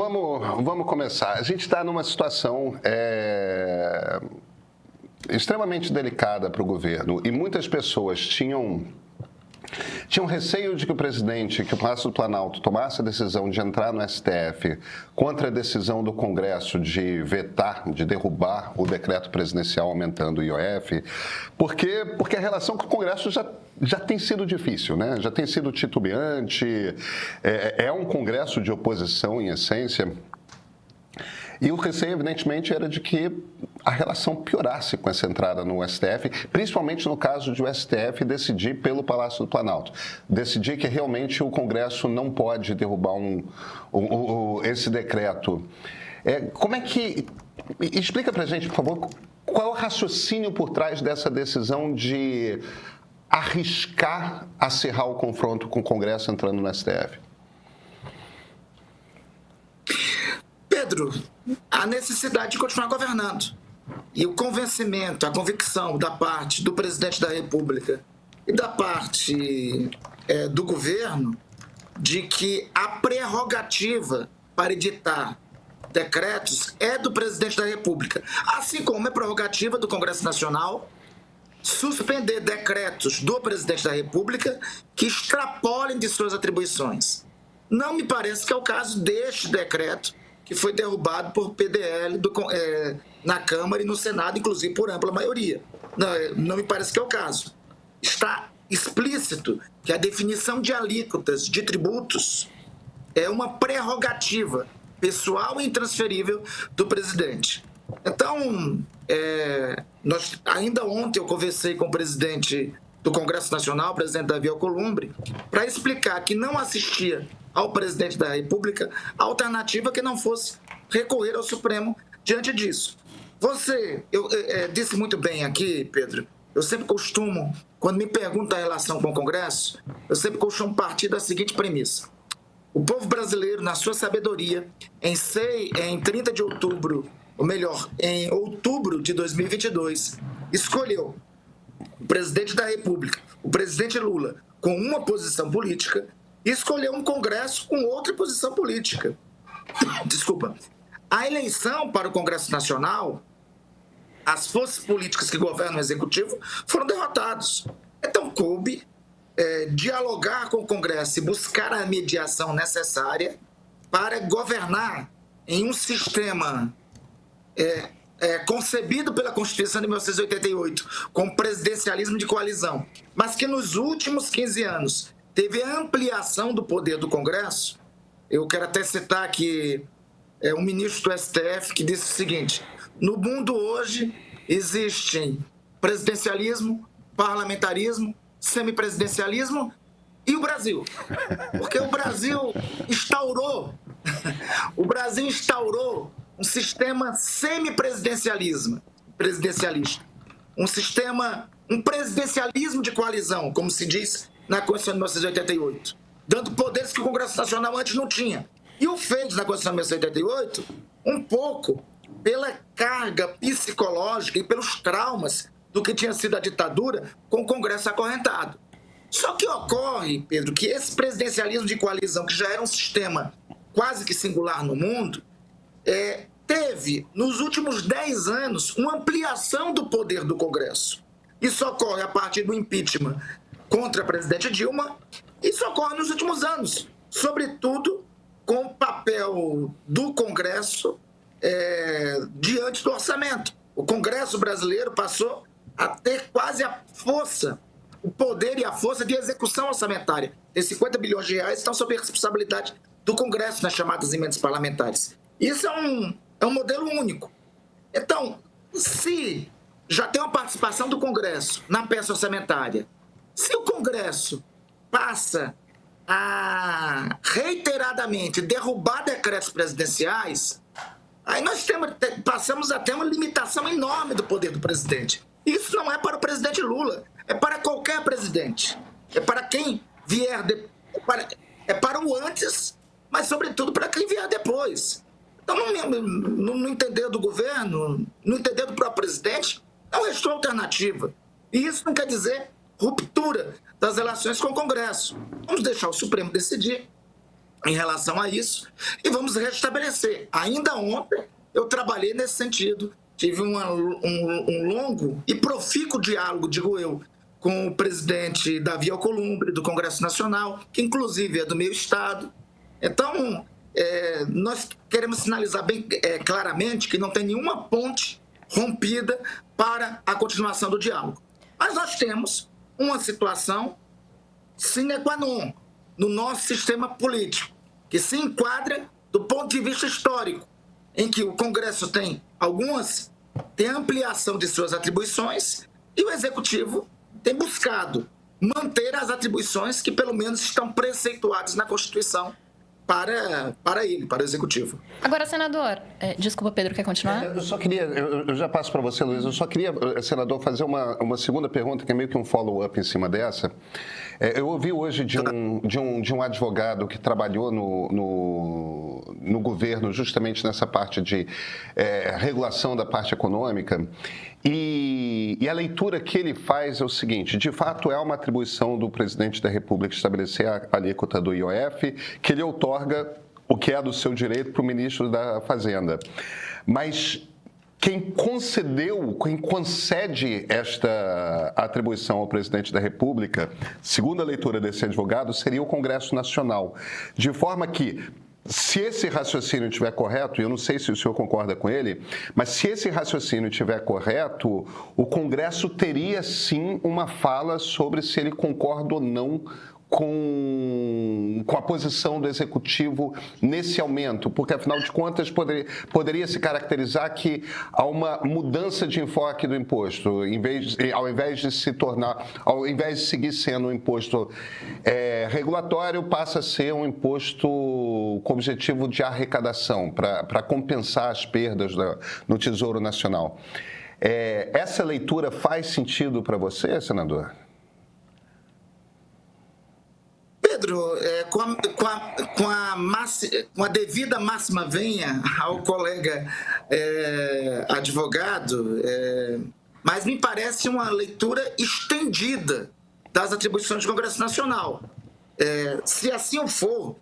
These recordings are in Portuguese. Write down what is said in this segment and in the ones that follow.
vamos começar. A gente está numa situação extremamente delicada para o governo e muitas pessoas tinham receio de que o Palácio do Planalto tomasse a decisão de entrar no STF contra a decisão do Congresso de vetar, de derrubar o decreto presidencial aumentando o IOF, porque a relação com o Congresso já tem sido difícil, né? Já tem sido titubeante, é um Congresso de oposição em essência. E o receio, evidentemente, era de que a relação piorasse com essa entrada no STF, principalmente no caso de o STF decidir pelo Palácio do Planalto. Decidir que realmente o Congresso não pode derrubar esse decreto. Como é que... Explica pra gente, por favor, qual é o raciocínio por trás dessa decisão de arriscar acirrar o confronto com o Congresso entrando no STF? Pedro, a necessidade de continuar governando e o convencimento, a convicção da parte do presidente da República e da parte do governo de que a prerrogativa para editar decretos é do presidente da República, assim como é prerrogativa do Congresso Nacional suspender decretos do presidente da República que extrapolem de suas atribuições. Não me parece que é o caso deste decreto, que foi derrubado por PDL na Câmara e no Senado, inclusive por ampla maioria. Não me parece que é o caso. Está explícito que a definição de alíquotas de tributos é uma prerrogativa pessoal e intransferível do presidente. Então, ainda ontem eu conversei com o presidente do Congresso Nacional, o presidente Davi Alcolumbre, para explicar que não assistia ao presidente da República a alternativa que não fosse recorrer ao Supremo diante disso. Você disse muito bem aqui, Pedro, eu sempre costumo, quando me perguntam a relação com o Congresso, eu sempre costumo partir da seguinte premissa. O povo brasileiro, na sua sabedoria, em 30 de outubro, ou melhor, em outubro de 2022, escolheu o presidente da República, o presidente Lula, com uma posição política, e escolheu um Congresso com outra posição política. Desculpa. A eleição para o Congresso Nacional, as forças políticas que governam o Executivo foram derrotados. Então, coube dialogar com o Congresso e buscar a mediação necessária para governar em um sistema concebido pela Constituição de 1988 com presidencialismo de coalizão, mas que nos últimos 15 anos teve ampliação do poder do Congresso. Eu quero até citar aqui um ministro do STF que disse o seguinte: no mundo hoje existem presidencialismo, parlamentarismo, semipresidencialismo e o Brasil. Porque o Brasil instaurou um sistema semipresidencialista, um presidencialismo de coalizão, como se diz na Constituição de 1988, dando poderes que o Congresso Nacional antes não tinha. E o fez na Constituição de 1988, um pouco pela carga psicológica e pelos traumas do que tinha sido a ditadura com o Congresso acorrentado. Só que ocorre, Pedro, que esse presidencialismo de coalizão, que já era um sistema quase que singular no mundo, teve, nos últimos 10 anos, uma ampliação do poder do Congresso. Isso ocorre a partir do impeachment contra a presidente Dilma. Isso ocorre nos últimos anos, sobretudo com o papel do Congresso diante do orçamento. O Congresso brasileiro passou a ter quase a força, o poder e a força de execução orçamentária. Os 50 bilhões de reais estão sob a responsabilidade do Congresso nas chamadas emendas parlamentares. Isso é um modelo único. Então, se já tem uma participação do Congresso na peça orçamentária, se o Congresso passa a reiteradamente derrubar decretos presidenciais, aí nós passamos a ter uma limitação enorme do poder do presidente. Isso não é para o presidente Lula, é para qualquer presidente. É para quem vier é para o antes, mas sobretudo para quem vier depois. Então, no entender do governo, no entender do próprio presidente, não restou alternativa. E isso não quer dizer ruptura das relações com o Congresso. Vamos deixar o Supremo decidir. em relação a isso e vamos restabelecer. Ainda ontem eu trabalhei nesse sentido, tive um longo e profícuo diálogo, digo eu, com o presidente Davi Alcolumbre, do Congresso Nacional, que inclusive é do meu estado. Então, nós queremos sinalizar bem claramente que não tem nenhuma ponte rompida para a continuação do diálogo. Mas nós temos uma situação sine qua non no nosso sistema político, que se enquadra do ponto de vista histórico, em que o Congresso tem ampliação de suas atribuições e o Executivo tem buscado manter as atribuições que pelo menos estão preceituadas na Constituição para ele, para o Executivo. Agora, senador, desculpa, Pedro, quer continuar? Eu só queria, eu já passo para você, Luiz, eu só queria, senador, fazer uma segunda pergunta, que é meio que um follow-up em cima dessa. Eu ouvi hoje de um advogado que trabalhou no governo justamente nessa parte de regulação da parte econômica, e a leitura que ele faz é o seguinte: de fato é uma atribuição do presidente da República estabelecer a alíquota do IOF, que ele outorga o que é do seu direito para o ministro da Fazenda. Mas quem concede esta atribuição ao presidente da República, segundo a leitura desse advogado, seria o Congresso Nacional. De forma que, se esse raciocínio estiver correto, e eu não sei se o senhor concorda com ele, mas se esse raciocínio estiver correto, o Congresso teria sim uma fala sobre se ele concorda ou não com a posição do Executivo nesse aumento, porque afinal de contas poderia se caracterizar que há uma mudança de enfoque do imposto, ao invés de seguir sendo um imposto regulatório, passa a ser um imposto com objetivo de arrecadação, para compensar as perdas no Tesouro Nacional. Essa leitura faz sentido para você, senador? Pedro, com a devida máxima venha ao colega advogado, mas me parece uma leitura estendida das atribuições do Congresso Nacional. Se assim for,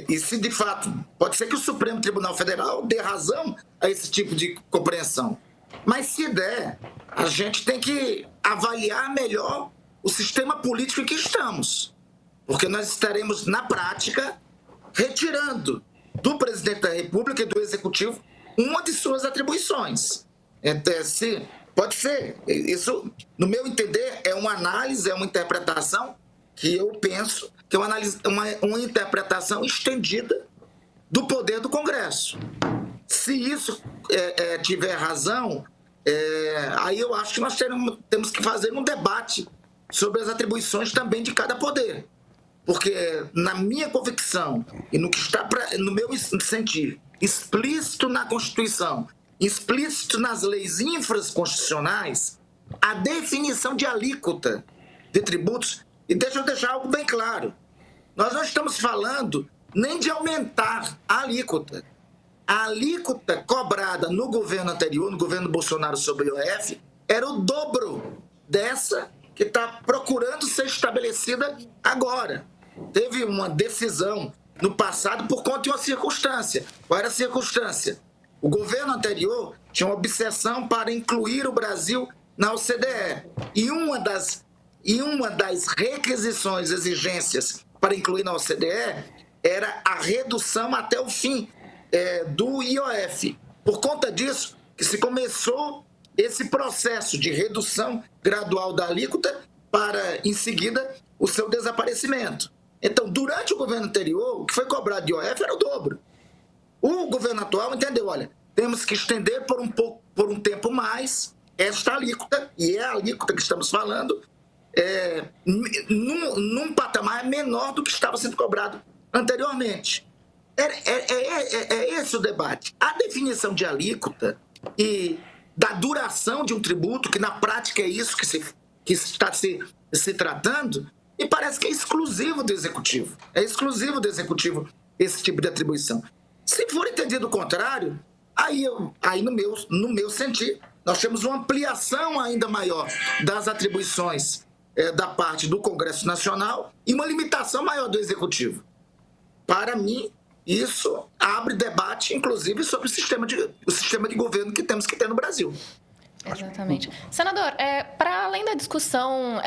e se de fato, pode ser que o Supremo Tribunal Federal dê razão a esse tipo de compreensão, mas se der, a gente tem que avaliar melhor o sistema político em que estamos. Porque nós estaremos, na prática, retirando do presidente da República e do Executivo uma de suas atribuições. Pode ser. Isso, no meu entender, é uma análise, é uma interpretação que eu penso que é uma interpretação estendida do poder do Congresso. Se isso tiver razão, aí eu acho que nós temos que fazer um debate sobre as atribuições também de cada poder. Porque, na minha convicção, e no que está, no meu sentir, explícito na Constituição, explícito nas leis infraconstitucionais, a definição de alíquota de tributos, e deixa eu deixar algo bem claro, nós não estamos falando nem de aumentar a alíquota. A alíquota cobrada no governo anterior, no governo Bolsonaro sobre o IOF, era o dobro dessa que está procurando ser estabelecida agora. Teve uma decisão no passado por conta de uma circunstância. Qual era a circunstância? O governo anterior tinha uma obsessão para incluir o Brasil na OCDE. E uma das requisições, exigências para incluir na OCDE era a redução até o fim do IOF. Por conta disso, que se começou esse processo de redução gradual da alíquota para, em seguida, o seu desaparecimento. Então, durante o governo anterior, o que foi cobrado de IOF era o dobro. O governo atual entendeu, olha, temos que estender por um tempo mais esta alíquota, e é a alíquota que estamos falando, num patamar menor do que estava sendo cobrado anteriormente. É esse o debate. A definição de alíquota e da duração de um tributo, que na prática é isso que está se tratando, e parece que é exclusivo do Executivo. É exclusivo do Executivo esse tipo de atribuição. Se for entendido o contrário, aí no meu sentir, nós temos uma ampliação ainda maior das atribuições da parte do Congresso Nacional e uma limitação maior do Executivo. para mim, isso abre debate, inclusive, sobre o sistema de governo que temos que ter no Brasil. Exatamente. Senador, para além da discussão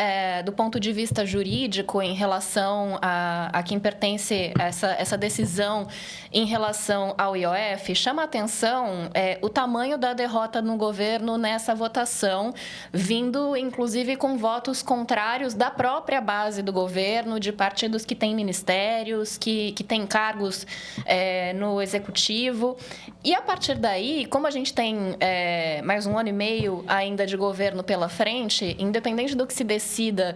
do ponto de vista jurídico em relação a quem pertence essa decisão em relação ao IOF, chama a atenção o tamanho da derrota no governo nessa votação, vindo inclusive com votos contrários da própria base do governo, de partidos que têm ministérios, que têm cargos no executivo. E a partir daí, como a gente tem mais um ano e meio ainda de governo pela frente, independente do que se decida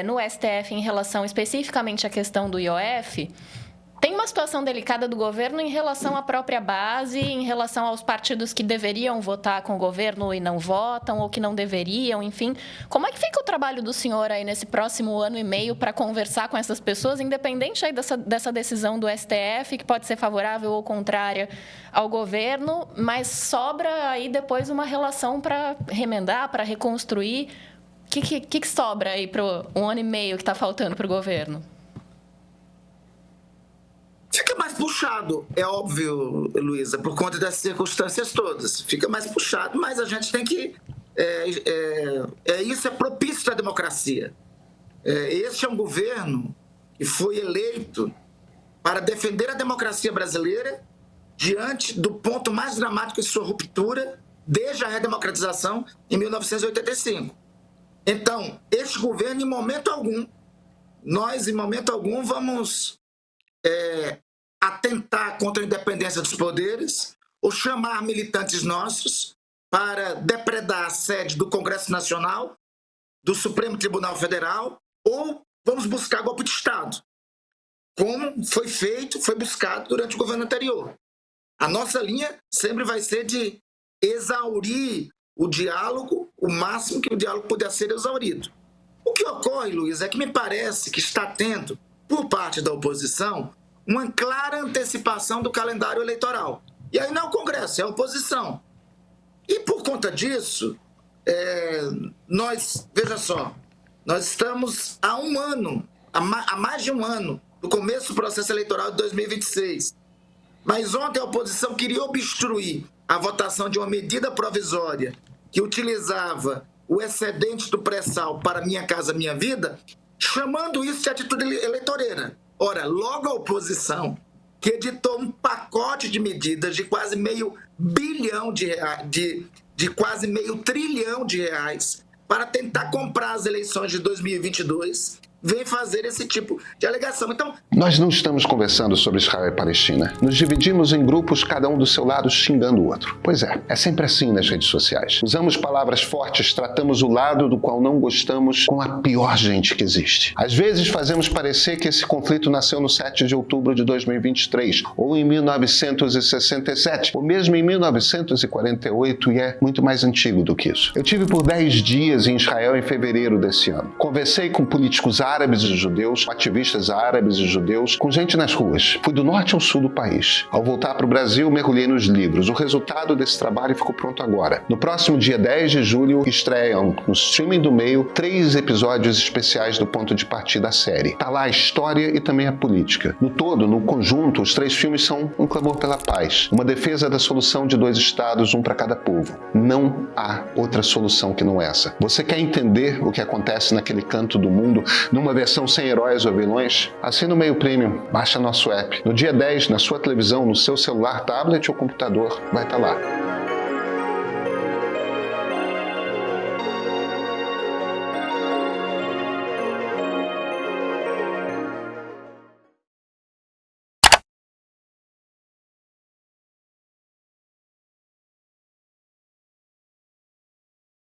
no STF em relação especificamente à questão do IOF, tem uma situação delicada do governo em relação à própria base, em relação aos partidos que deveriam votar com o governo e não votam, ou que não deveriam, enfim. Como é que fica o trabalho do senhor aí nesse próximo ano e meio para conversar com essas pessoas, independente aí dessa decisão do STF, que pode ser favorável ou contrária ao governo, mas sobra aí depois uma relação para remendar, para reconstruir? O que sobra aí para um ano e meio que está faltando para o governo? Fica mais puxado, é óbvio, Luísa, por conta das circunstâncias todas. Fica mais puxado, mas a gente tem que... isso é propício à democracia. Este é um governo que foi eleito para defender a democracia brasileira diante do ponto mais dramático de sua ruptura desde a redemocratização em 1985. Então, este governo, em momento algum, vamos atentar contra a independência dos poderes ou chamar militantes nossos para depredar a sede do Congresso Nacional, do Supremo Tribunal Federal, ou vamos buscar golpe de Estado, como foi buscado durante o governo anterior. A nossa linha sempre vai ser de exaurir o diálogo, o máximo que o diálogo puder ser exaurido. O que ocorre, Luiz, é que me parece que está tendo, por parte da oposição, uma clara antecipação do calendário eleitoral. E aí não é o Congresso, é a oposição. E por conta disso, veja só, nós estamos há mais de um ano, do começo do processo eleitoral de 2026. Mas ontem a oposição queria obstruir a votação de uma medida provisória que utilizava o excedente do pré-sal para Minha Casa Minha Vida, chamando isso de atitude eleitoreira. Ora, logo a oposição, que editou um pacote de medidas de quase meio bilhão de quase meio trilhão de reais para tentar comprar as eleições de 2022, vem fazer esse tipo de alegação. Então, nós não estamos conversando sobre Israel e Palestina. Nos dividimos em grupos, cada um do seu lado, xingando o outro. Pois é sempre assim nas redes sociais. Usamos palavras fortes, tratamos o lado do qual não gostamos com a pior gente que existe. Às vezes fazemos parecer que esse conflito nasceu no 7 de outubro de 2023, ou em 1967, ou mesmo em 1948, e é muito mais antigo do que isso. Eu tive por 10 dias em Israel em fevereiro desse ano. Conversei com políticos árabes e judeus, ativistas árabes e judeus, com gente nas ruas. Fui do norte ao sul do país. Ao voltar para o Brasil, mergulhei nos livros. O resultado desse trabalho ficou pronto agora. No próximo dia 10 de julho, estreiam no streaming do Meio 3 episódios especiais do Ponto de Partida da série. Tá lá a história e também a política. No todo, no conjunto, os 3 filmes são um clamor pela paz, uma defesa da solução de 2 estados, um para cada povo. Não há outra solução que não essa. Você quer entender o que acontece naquele canto do mundo, numa versão sem heróis ou vilões? Assina o Meio Premium, baixa nosso app. No dia 10, na sua televisão, no seu celular, tablet ou computador, vai estar lá.